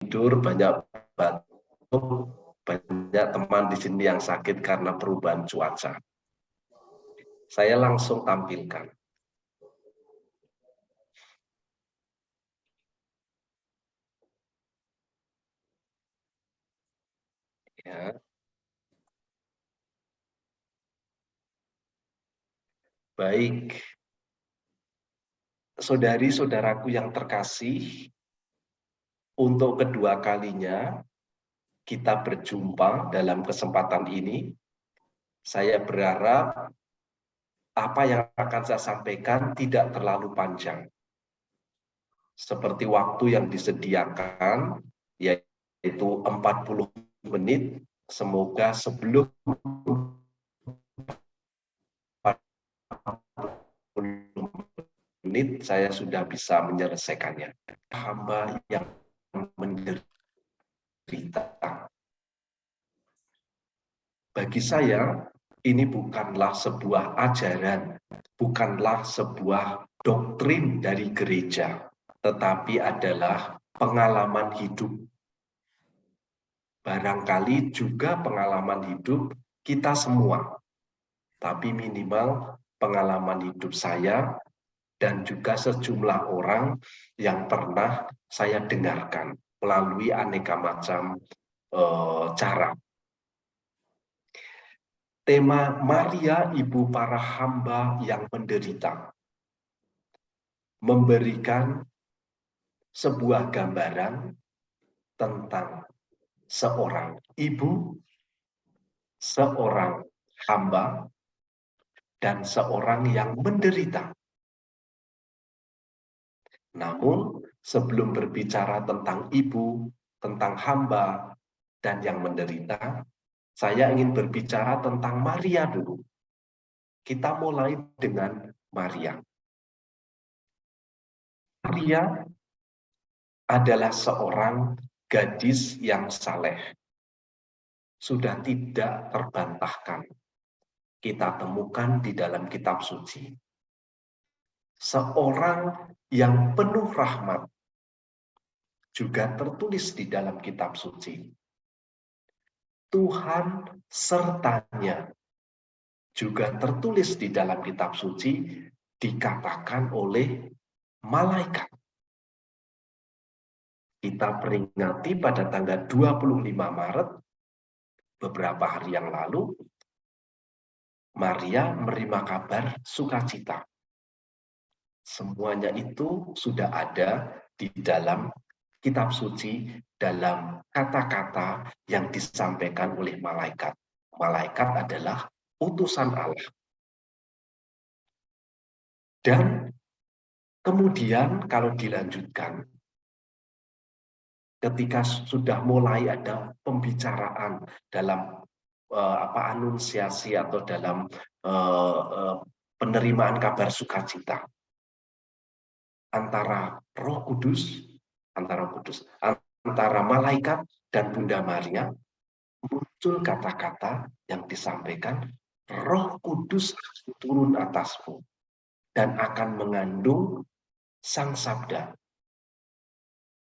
tidur, banyak batuk, banyak teman di sini yang sakit karena perubahan cuaca. Saya langsung tampilkan. Ya. Baik, saudari-saudaraku yang terkasih, untuk kedua kalinya kita berjumpa dalam kesempatan ini. Saya berharap apa yang akan saya sampaikan tidak terlalu panjang. Seperti waktu yang disediakan, yaitu 40 menit, semoga sebelum 40 menit saya sudah bisa menyelesaikannya. Hamba yang menderita. Bagi saya, ini bukanlah sebuah ajaran, bukanlah sebuah doktrin dari gereja, tetapi adalah pengalaman hidup. Barangkali juga pengalaman hidup kita semua, tapi minimal pengalaman hidup saya dan juga sejumlah orang yang pernah saya dengarkan melalui aneka macam cara. Tema Maria, Ibu para hamba yang menderita, memberikan sebuah gambaran tentang seorang ibu, seorang hamba, dan seorang yang menderita. Namun, sebelum berbicara tentang ibu, tentang hamba, dan yang menderita, saya ingin berbicara tentang Maria dulu. Kita mulai dengan Maria. Maria adalah seorang gadis yang saleh. Sudah tidak terbantahkan. Kita temukan di dalam kitab suci. Seorang yang penuh rahmat juga tertulis di dalam kitab suci. Tuhan sertanya juga tertulis di dalam kitab suci, dikatakan oleh malaikat. Kita peringati pada tanggal 25 Maret, beberapa hari yang lalu, Maria menerima kabar sukacita. Semuanya itu sudah ada di dalam kitab suci, dalam kata-kata yang disampaikan oleh malaikat. Malaikat adalah utusan Allah. Dan kemudian kalau dilanjutkan, ketika sudah mulai ada pembicaraan dalam anunciasi atau dalam penerimaan kabar sukacita antara Roh Kudus, antara malaikat dan Bunda Maria, muncul kata-kata yang disampaikan, Roh Kudus turun atasmu dan akan mengandung Sang Sabda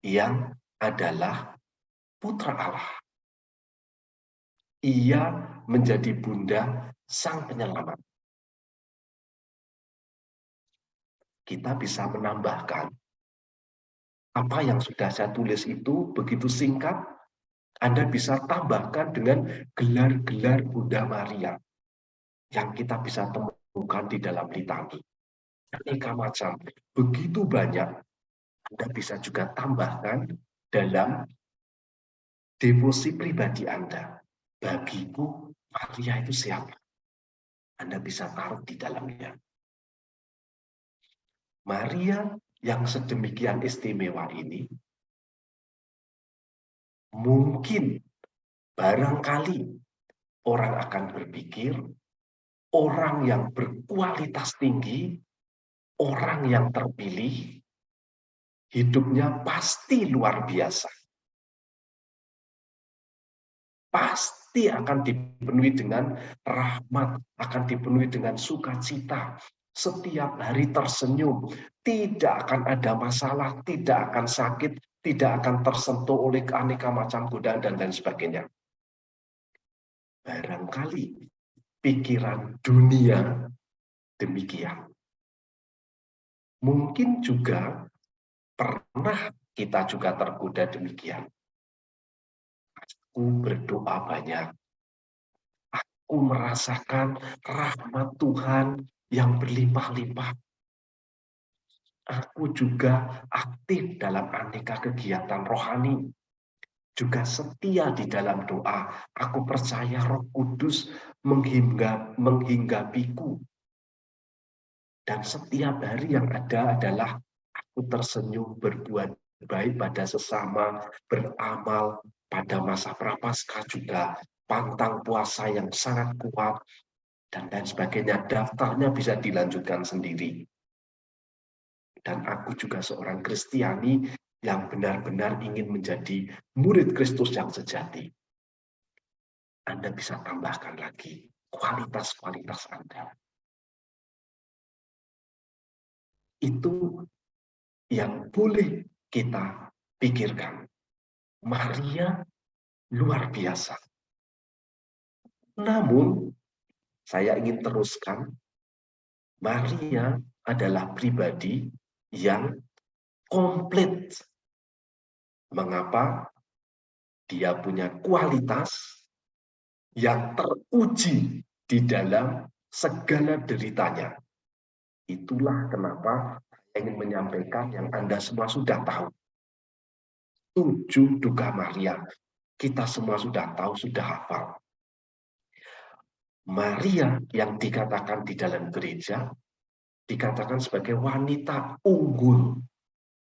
yang adalah Putra Allah. Ia menjadi bunda Sang Penyelamat. Kita bisa menambahkan, apa yang sudah saya tulis itu begitu singkat, Anda bisa tambahkan dengan gelar-gelar Bunda Maria yang kita bisa temukan di dalam litani. Aneka macam, begitu banyak. Anda bisa juga tambahkan dalam devosi pribadi Anda. Bagiku, Maria itu siapa? Anda bisa taruh di dalamnya. Maria yang sedemikian istimewa ini, mungkin barangkali orang akan berpikir, orang yang berkualitas tinggi, orang yang terpilih, hidupnya pasti luar biasa. Pasti akan dipenuhi dengan rahmat, akan dipenuhi dengan sukacita. Setiap hari tersenyum, tidak akan ada masalah, tidak akan sakit, tidak akan tersentuh oleh aneka macam godaan dan lain sebagainya. Barangkali pikiran dunia demikian. Mungkin juga pernah kita juga tergoda demikian. Aku berdoa banyak. Aku merasakan rahmat Tuhan yang berlimpah-limpah. Aku juga aktif dalam aneka kegiatan rohani. Juga setia di dalam doa. Aku percaya Roh Kudus menghinggapiku. Dan setiap hari yang ada adalah aku tersenyum, berbuat baik pada sesama, beramal pada masa prapaskah juga, pantang puasa yang sangat kuat, dan lain sebagainya. Daftarnya bisa dilanjutkan sendiri. Dan aku juga seorang Kristiani yang benar-benar ingin menjadi murid Kristus yang sejati. Anda bisa tambahkan lagi kualitas-kualitas Anda. Itu yang boleh kita pikirkan. Maria luar biasa. Namun, saya ingin teruskan, Maria adalah pribadi yang komplit. Mengapa? Dia punya kualitas yang teruji di dalam segala deritanya. Itulah kenapa saya ingin menyampaikan yang Anda semua sudah tahu. 7 duka Maria. Kita semua sudah tahu, sudah hafal. Maria yang dikatakan di dalam gereja, dikatakan sebagai wanita unggul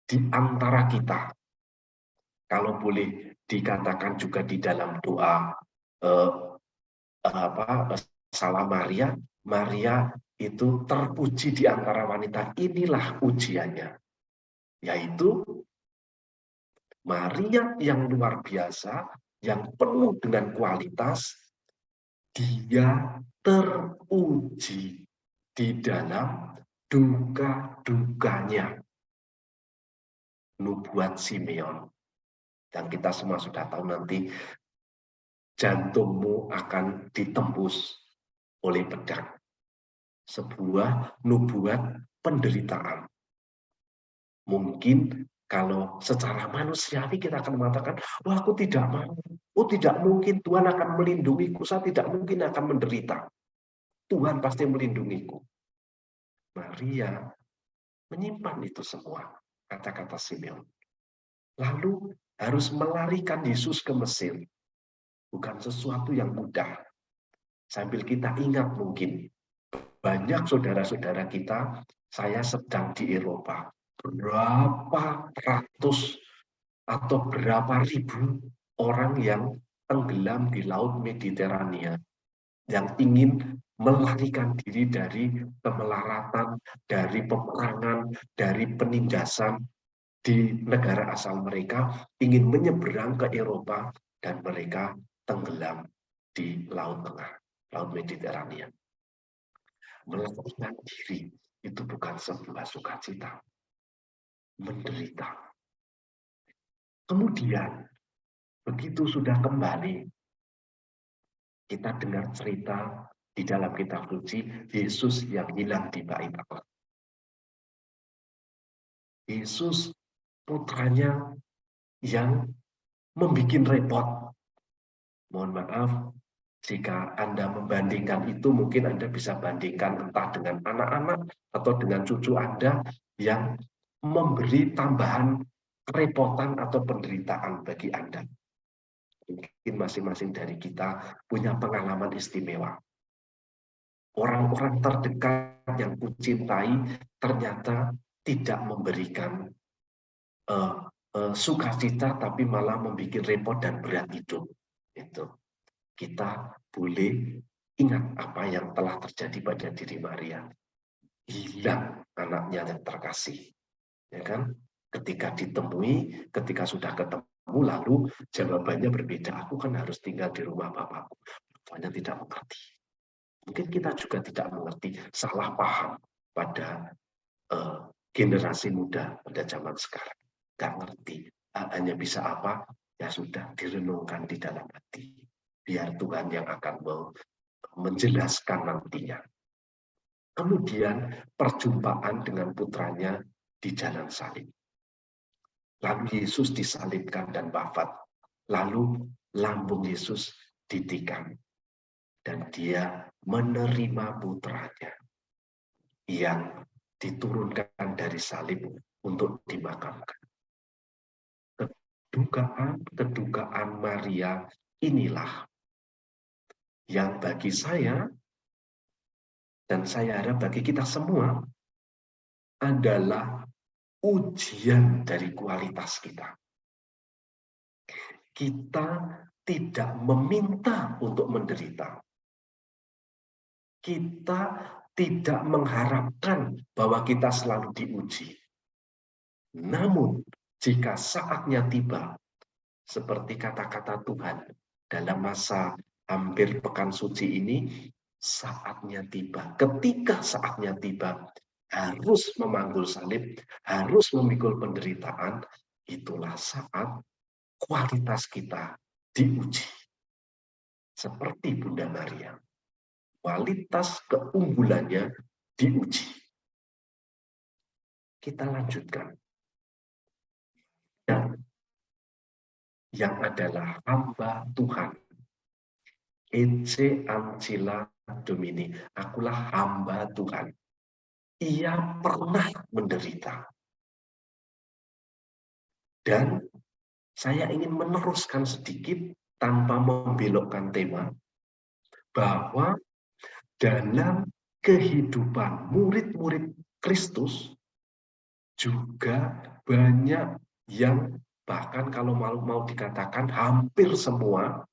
di antara kita. Kalau boleh dikatakan juga di dalam doa Salam Maria, Maria itu terpuji di antara wanita. Inilah ujiannya, yaitu Maria yang luar biasa, yang penuh dengan kualitas, dia teruji di dalam duka-dukanya. Nubuat Simeon. Dan kita semua sudah tahu nanti jantungmu akan ditembus oleh pedang. Sebuah nubuat penderitaan. Mungkin kalau secara manusiawi kita akan mengatakan, wah aku tidak mau. Oh tidak mungkin Tuhan akan melindungiku. Saya tidak mungkin akan menderita. Tuhan pasti melindungiku. Maria menyimpan itu semua. Kata-kata Simeon. Lalu harus melarikan Yesus ke Mesir. Bukan sesuatu yang mudah. Sambil kita ingat mungkin, banyak saudara-saudara kita, saya sedang di Eropa. Berapa ratus atau berapa ribu orang yang tenggelam di Laut Mediterania, yang ingin melarikan diri dari kemelaratan, dari peperangan, dari penindasan di negara asal mereka, ingin menyeberang ke Eropa, dan mereka tenggelam di Laut Tengah, Laut Mediterania. Melarikan diri itu bukan sebuah sukacita, menderita. Kemudian, begitu sudah kembali, kita dengar cerita di dalam kitab suci, Yesus yang hilang di bait Allah. Yesus putranya yang membuat repot. Mohon maaf, jika Anda membandingkan itu, mungkin Anda bisa bandingkan entah dengan anak-anak atau dengan cucu Anda yang memberi tambahan kerepotan atau penderitaan bagi Anda. Mungkin masing-masing dari kita punya pengalaman istimewa. Orang-orang terdekat yang kucintai ternyata tidak memberikan sukacita, tapi malah membuat repot dan berat hidup. Itu. Kita boleh ingat apa yang telah terjadi pada diri Maria. Hilang anaknya yang terkasih. Ya kan? Ketika ditemui, ketika sudah ketemu, lalu jawabannya berbeda. Aku kan harus tinggal di rumah bapakku. Bapaknya tidak mengerti. Mungkin kita juga tidak mengerti, salah paham pada generasi muda pada zaman sekarang. Nggak ngerti. hanya bisa apa? Ya sudah, direnungkan di dalam hati. Biar Tuhan yang akan menjelaskan nantinya. Kemudian perjumpaan dengan putranya di jalan salib. Lalu Yesus disalibkan dan wafat. Lalu lambung Yesus ditikam. Dan dia menerima putranya yang diturunkan dari salib untuk dimakamkan. Kedukaan Maria inilah yang bagi saya, dan saya harap bagi kita semua, adalah ujian dari kualitas kita. Kita tidak meminta untuk menderita. Kita tidak mengharapkan bahwa kita selalu diuji. Namun, jika saatnya tiba, seperti kata-kata Tuhan dalam masa hampir pekan suci ini, saatnya tiba. Ketika saatnya tiba, harus memanggul salib, harus memikul penderitaan, itulah saat kualitas kita diuji. Seperti Bunda Maria, kualitas keunggulannya diuji. Kita lanjutkan. Dan yang adalah hamba Tuhan. Ece ancilla Domini, akulah hamba Tuhan. Ia pernah menderita. Dan saya ingin meneruskan sedikit tanpa membelokkan tema, bahwa dalam kehidupan murid-murid Kristus juga banyak yang bahkan kalau mau dikatakan hampir semua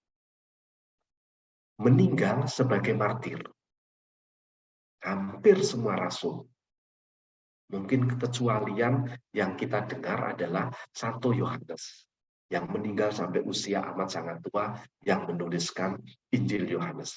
meninggal sebagai martir. Hampir semua rasul. Mungkin kekecualian yang kita dengar adalah Santo Yohanes yang meninggal sampai usia amat sangat tua yang menuliskan Injil Yohanes.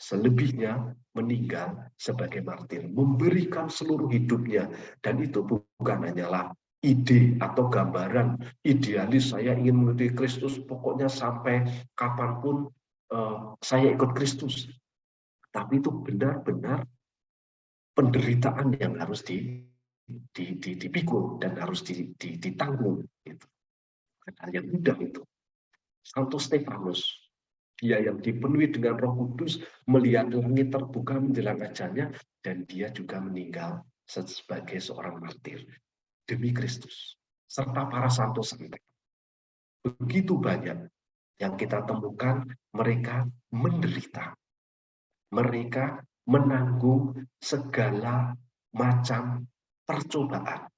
Selebihnya meninggal sebagai martir, memberikan seluruh hidupnya, dan itu bukan hanyalah ide atau gambaran idealis saya ingin mengikuti Kristus, pokoknya sampai kapanpun saya ikut Kristus. Tapi itu benar-benar penderitaan yang harus dipikul dan harus ditanggung. Itu hal yang mudah itu. Santo Stefanus, dia yang dipenuhi dengan Roh Kudus, melihat langit terbuka menjelang ajalnya, dan dia juga meninggal sebagai seorang martir demi Kristus, serta para santo santo. Begitu banyak yang kita temukan, mereka menderita, mereka menanggung segala macam percobaan.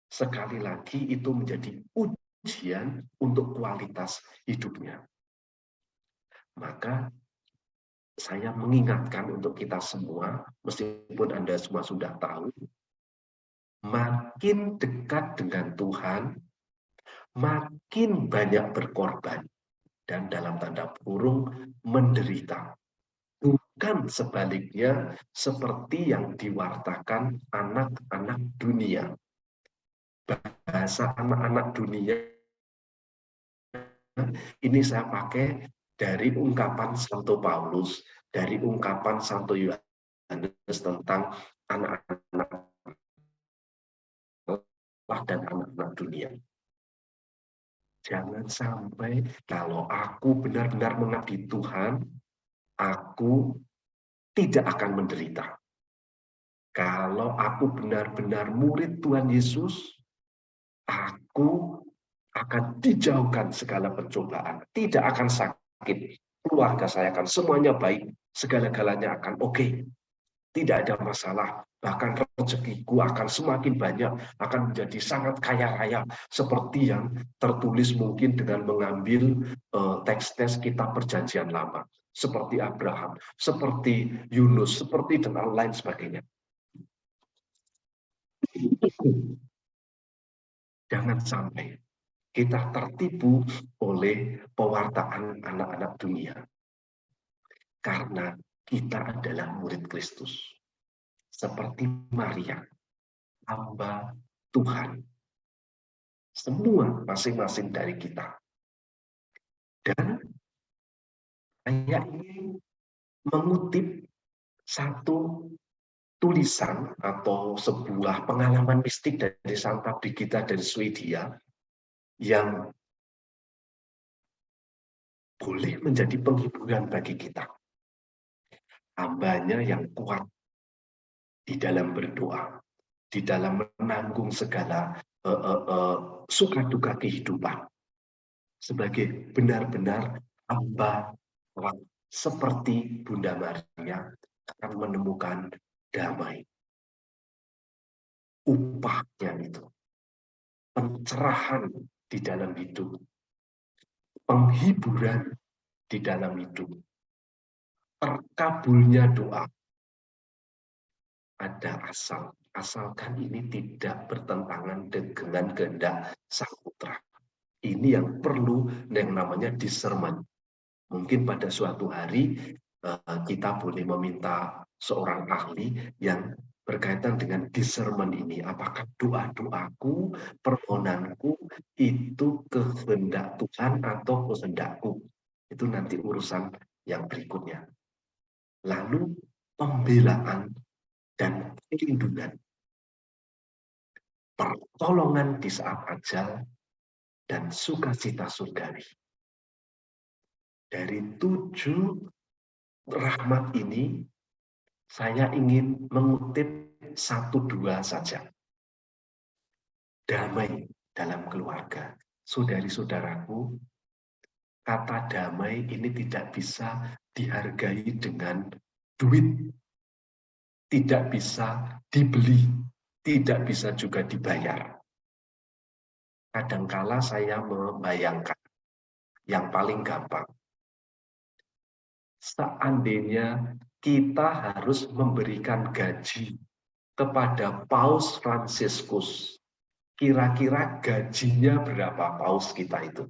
Sekali lagi itu menjadi ujian untuk kualitas hidupnya. Maka saya mengingatkan untuk kita semua, meskipun Anda semua sudah tahu, makin dekat dengan Tuhan, makin banyak berkorban, dan dalam tanda kurung menderita. Bukan sebaliknya seperti yang diwartakan anak-anak dunia. Bahasa anak-anak dunia ini saya pakai dari ungkapan Santo Paulus, dari ungkapan Santo Yohanes tentang anak-anak dan anak-anak dunia. Jangan sampai kalau aku benar-benar mengabdi Tuhan, aku tidak akan menderita. Kalau aku benar-benar murid Tuhan Yesus, aku akan dijauhkan segala pencobaan, tidak akan sakit, keluarga saya akan semuanya baik, segala-galanya akan oke, tidak ada masalah, bahkan rezekiku akan semakin banyak, akan menjadi sangat kaya raya, seperti yang tertulis mungkin dengan mengambil teks-teks kitab perjanjian lama, seperti Abraham, seperti Yunus, seperti dan lain sebagainya. Jangan sampai kita tertipu oleh pewartaan anak-anak dunia. Karena kita adalah murid Kristus. Seperti Maria, hamba Tuhan. semua masing-masing dari kita. Dan saya ingin mengutip satu tulisan atau sebuah pengalaman mistik dari Santa Brigida dari Swedia yang boleh menjadi penghiburan bagi kita. Hambanya yang kuat di dalam berdoa, di dalam menanggung segala suka duka kehidupan, sebagai benar-benar hamba seperti Bunda Maria akan menemukan damai. Upahnya itu pencerahan di dalam hidup, penghiburan di dalam hidup, terkabulnya doa. Ada asalkan ini tidak bertentangan dengan kehendak Sang Putra. Ini yang perlu yang namanya discernment. Mungkin pada suatu hari kita boleh meminta seorang ahli yang berkaitan dengan discernment ini. Apakah doa-doaku, permohonanku itu kehendak Tuhan atau kehendakku? Itu nanti urusan yang berikutnya. Lalu pembelaan dan perlindungan, pertolongan di saat ajal, dan sukacita surgawi. Dari 7 rahmat ini, saya ingin mengutip 1-2 saja. Damai dalam keluarga. Saudari-saudaraku, kata damai ini tidak bisa dihargai dengan duit, tidak bisa dibeli, tidak bisa juga dibayar. Kadangkala saya membayangkan yang paling gampang. Seandainya kita harus memberikan gaji kepada Paus Fransiskus, kira-kira gajinya berapa Paus kita itu?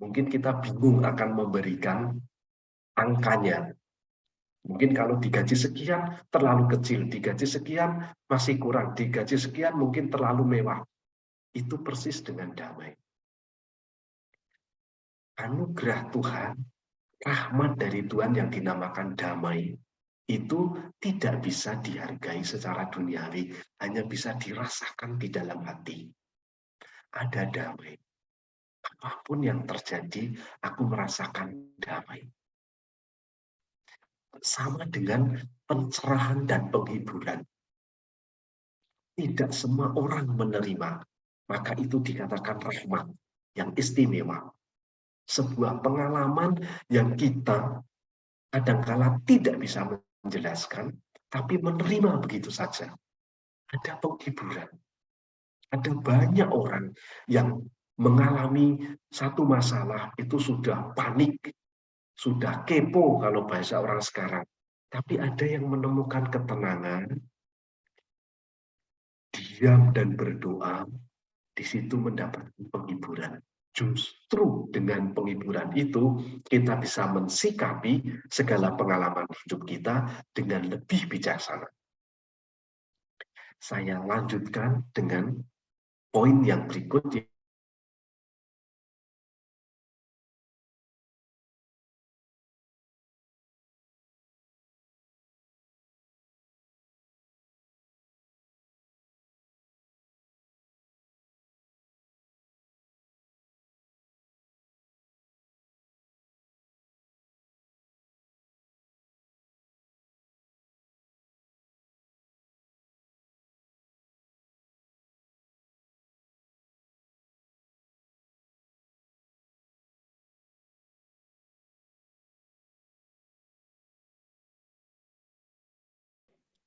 Mungkin kita bingung akan memberikan angkanya. Mungkin kalau digaji sekian terlalu kecil, digaji sekian masih kurang, digaji sekian mungkin terlalu mewah. Itu persis dengan damai. Anugerah Tuhan, rahmat dari Tuhan yang dinamakan damai, itu tidak bisa dihargai secara duniawi, hanya bisa dirasakan di dalam hati. Ada damai. Apapun yang terjadi, aku merasakan damai. Sama dengan pencerahan dan penghiburan. Tidak semua orang menerima, maka itu dikatakan rahmat yang istimewa. Sebuah pengalaman yang kita kadangkala tidak bisa menjelaskan, tapi menerima begitu saja. Ada penghiburan. Ada banyak orang yang mengalami satu masalah itu sudah panik, sudah kepo kalau bahasa orang sekarang. Tapi ada yang menemukan ketenangan, diam dan berdoa, di situ mendapatkan penghiburan. Justru dengan penghiburan itu, kita bisa mensikapi segala pengalaman hidup kita dengan lebih bijaksana. Saya lanjutkan dengan poin yang berikut.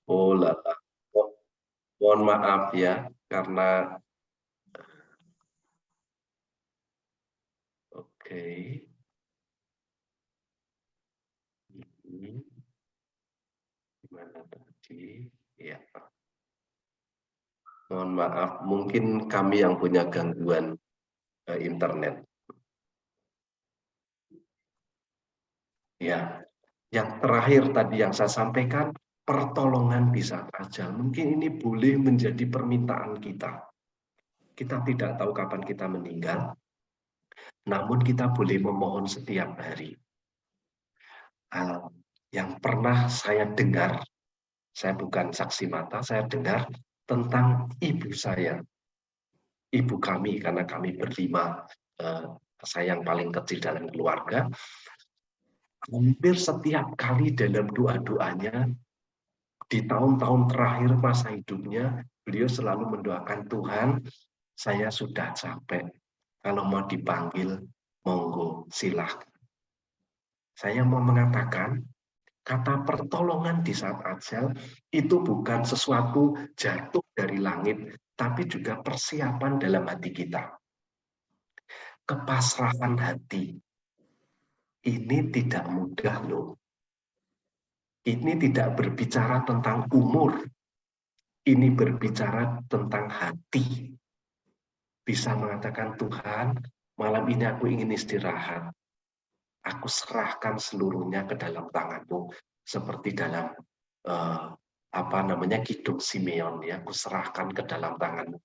Oh lala, mohon maaf ya, karena oke. Ini gimana tadi? Ya, mohon maaf, mungkin kami yang punya gangguan internet. Ya, yang terakhir tadi yang saya sampaikan, pertolongan di saat ajal. Mungkin ini boleh menjadi permintaan kita. Kita tidak tahu kapan kita meninggal, namun kita boleh memohon setiap hari. Yang pernah saya dengar, saya bukan saksi mata, saya dengar tentang ibu saya, ibu kami, karena kami berlima, saya yang paling kecil dalam keluarga. Hampir setiap kali dalam doa-doanya, di tahun-tahun terakhir masa hidupnya, beliau selalu mendoakan, Tuhan, saya sudah capek, kalau mau dipanggil, monggo, silahkan. Saya mau mengatakan, kata pertolongan di saat ajal itu bukan sesuatu jatuh dari langit, tapi juga persiapan dalam hati kita. Kepasrahan hati. Ini tidak mudah loh. Ini tidak berbicara tentang umur. Ini berbicara tentang hati. Bisa mengatakan, Tuhan, malam ini aku ingin istirahat. Aku serahkan seluruhnya ke dalam tangan-Mu, seperti dalam Kidung Simeon, ya, aku serahkan ke dalam tangan-Mu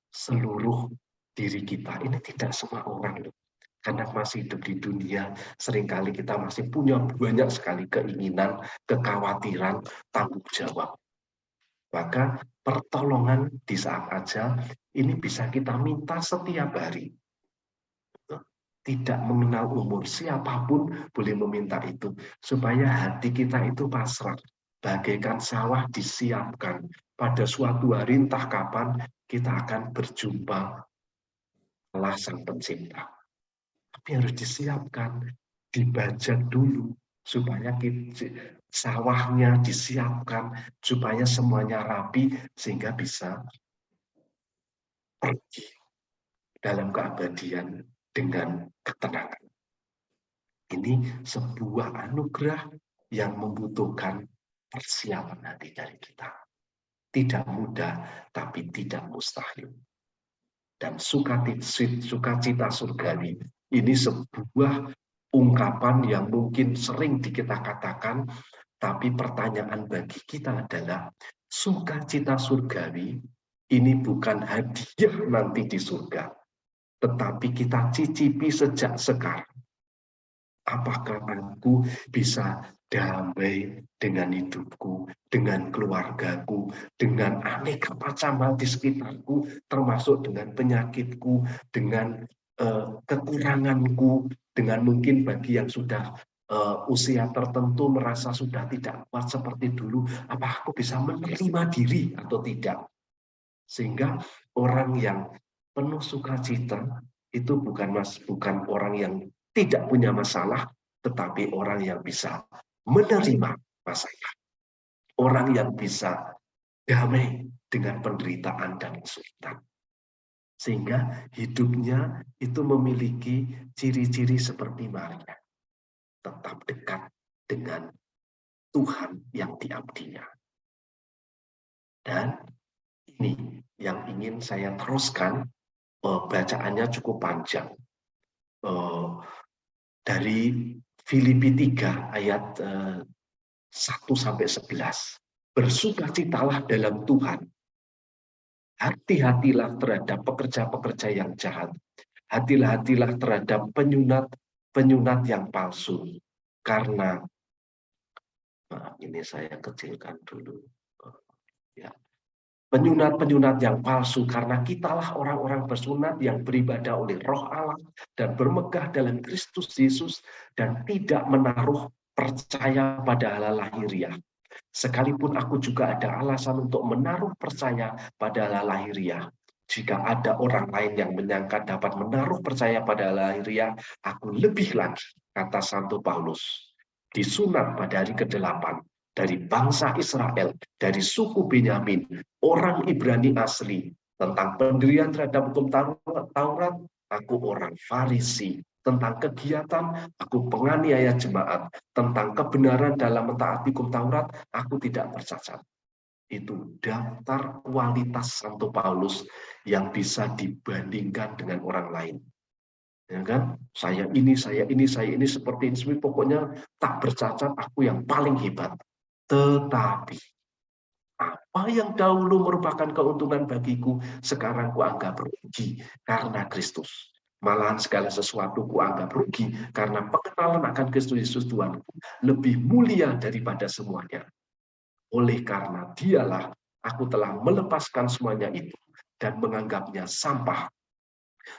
seluruh diri kita. Ini tidak semua orang loh, karena masih hidup di dunia, seringkali kita masih punya banyak sekali keinginan, kekhawatiran, tanggung jawab. Maka pertolongan di saat ajal ini bisa kita minta setiap hari. Tidak mengenal umur, siapapun boleh meminta itu, supaya hati kita itu pasrah, bagaikan sawah disiapkan. Pada suatu hari entah kapan kita akan berjumpa Allah Sang Pencipta. Tapi harus disiapkan, dibajak dulu, supaya sawahnya disiapkan, supaya semuanya rapi, sehingga bisa pergi dalam keabadian dengan ketenangan. Ini sebuah anugerah yang membutuhkan persiapan hati dari kita. Tidak mudah, tapi tidak mustahil. Dan sukacita surgawi ini sebuah ungkapan yang mungkin sering kita katakan, tapi pertanyaan bagi kita adalah, sukacita surgawi ini bukan hadiah nanti di surga, tetapi kita cicipi sejak sekarang. Apakah aku bisa damai dengan hidupku, dengan keluargaku, dengan aneka macam hal di sekitarku, termasuk dengan penyakitku, dengan kekuranganku, dengan mungkin bagi yang sudah usia tertentu merasa sudah tidak kuat seperti dulu, apa aku bisa menerima diri atau tidak? Sehingga orang yang penuh sukacita itu bukan orang yang tidak punya masalah, tetapi orang yang bisa menerima masalah. Orang yang bisa damai dengan penderitaan dan kesulitan. Sehingga hidupnya itu memiliki ciri-ciri seperti Maria. Tetap dekat dengan Tuhan yang diabdinya. Dan ini yang ingin saya teruskan, bacaannya cukup panjang. Dari Filipi 3 ayat 1-11. Bersukacitalah dalam Tuhan. Hati-hatilah terhadap pekerja-pekerja yang jahat. Hati-hatilah terhadap penyunat yang palsu. Karena ini saya kecilkan dulu. Ya. Penyunat-penyunat yang palsu, karena kitalah orang-orang bersunat yang beribadah oleh Roh Allah dan bermegah dalam Kristus Yesus dan tidak menaruh percaya pada hal lahiriah. Sekalipun aku juga ada alasan untuk menaruh percaya pada hal lahiriah. Jika ada orang lain yang menyangka dapat menaruh percaya pada hal lahiriah, aku lebih lagi, kata Santo Paulus, disunat pada hari ke-8 dari bangsa Israel, dari suku Benyamin, orang Ibrani asli, tentang pendirian terhadap hukum Taurat, aku orang Farisi, tentang kegiatan, aku penganiaya jemaat, tentang kebenaran dalam mentaati hukum Taurat, aku tidak bercacat. Itu daftar kualitas Santo Paulus yang bisa dibandingkan dengan orang lain. Ya kan? Saya ini seperti ini, pokoknya tak bercacat, aku yang paling hebat. Tetapi Apa yang dahulu merupakan keuntungan bagiku, sekarang kuanggap rugi karena Kristus. Malahan segala sesuatu kuanggap rugi karena pengenalan akan Kristus Yesus Tuhanku lebih mulia daripada semuanya. Oleh karena dialah aku telah melepaskan semuanya itu dan menganggapnya sampah,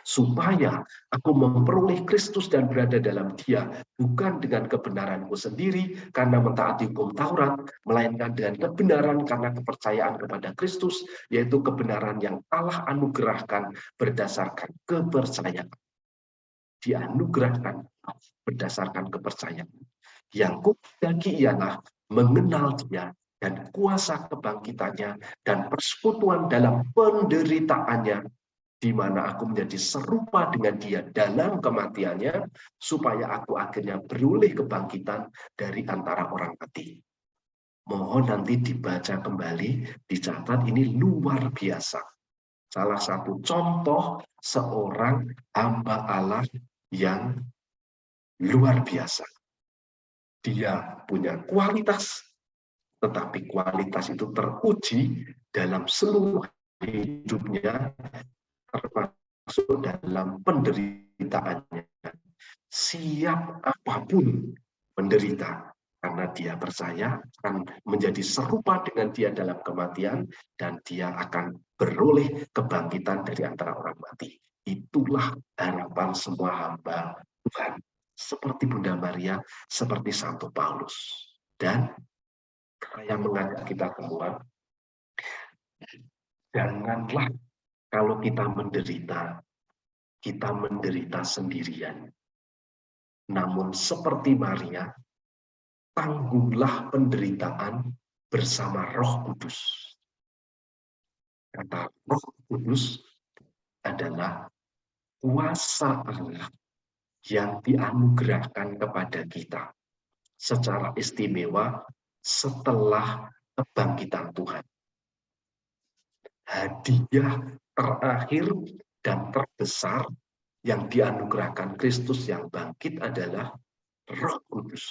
supaya aku memperoleh Kristus dan berada dalam Dia, bukan dengan kebenaranku sendiri karena mentaati hukum Taurat, melainkan dengan kebenaran karena kepercayaan kepada Kristus, yaitu kebenaran yang Allah anugerahkan berdasarkan kepercayaan. Dianugerahkan berdasarkan kepercayaan. Yang kubagi ialah mengenal Dia dan kuasa kebangkitannya dan persekutuan dalam penderitaannya, di mana aku menjadi serupa dengan Dia dalam kematiannya, supaya aku akhirnya beroleh kebangkitan dari antara orang mati. Mohon nanti dibaca kembali, dicatat, ini luar biasa. Salah satu contoh seorang hamba Allah yang luar biasa. Dia punya kualitas, tetapi kualitas itu teruji dalam seluruh hidupnya, termasuk dalam penderitaannya. Siap apapun menderita, karena dia percaya akan menjadi serupa dengan Dia dalam kematian, dan dia akan beroleh kebangkitan dari antara orang mati. Itulah harapan semua hamba Tuhan, seperti Bunda Maria, seperti Santo Paulus. Dan saya mengajak kita semua, janganlah kalau kita menderita sendirian. Namun seperti Maria, tanggunglah penderitaan bersama Roh Kudus. Kata Roh Kudus adalah kuasa Allah yang dianugerahkan kepada kita secara istimewa setelah kebangkitan Tuhan. Hadiah terakhir dan terbesar yang dianugerahkan Kristus yang bangkit adalah Roh Kudus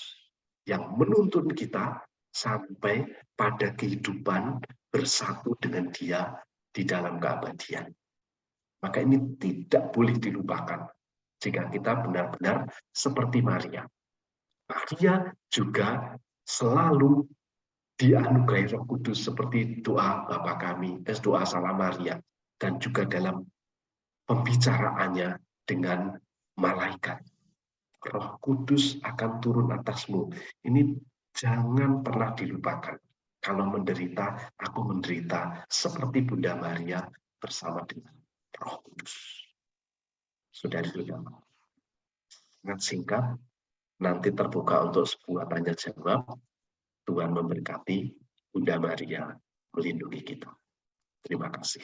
yang menuntun kita sampai pada kehidupan bersatu dengan Dia di dalam keabadian. Maka ini tidak boleh dilupakan jika kita benar-benar seperti Maria. Maria juga selalu dianugerahi Roh Kudus seperti doa Bapa kami, doa Salam Maria, dan juga dalam pembicaraannya dengan malaikat. Roh Kudus akan turun atasmu. Ini jangan pernah dilupakan. Kalau menderita, aku menderita seperti Bunda Maria bersama dengan Roh Kudus. Saudari-saudara, sangat singkat, nanti terbuka untuk sebuah tanya jawab. Tuhan memberkati, Bunda Maria melindungi kita. Terima kasih.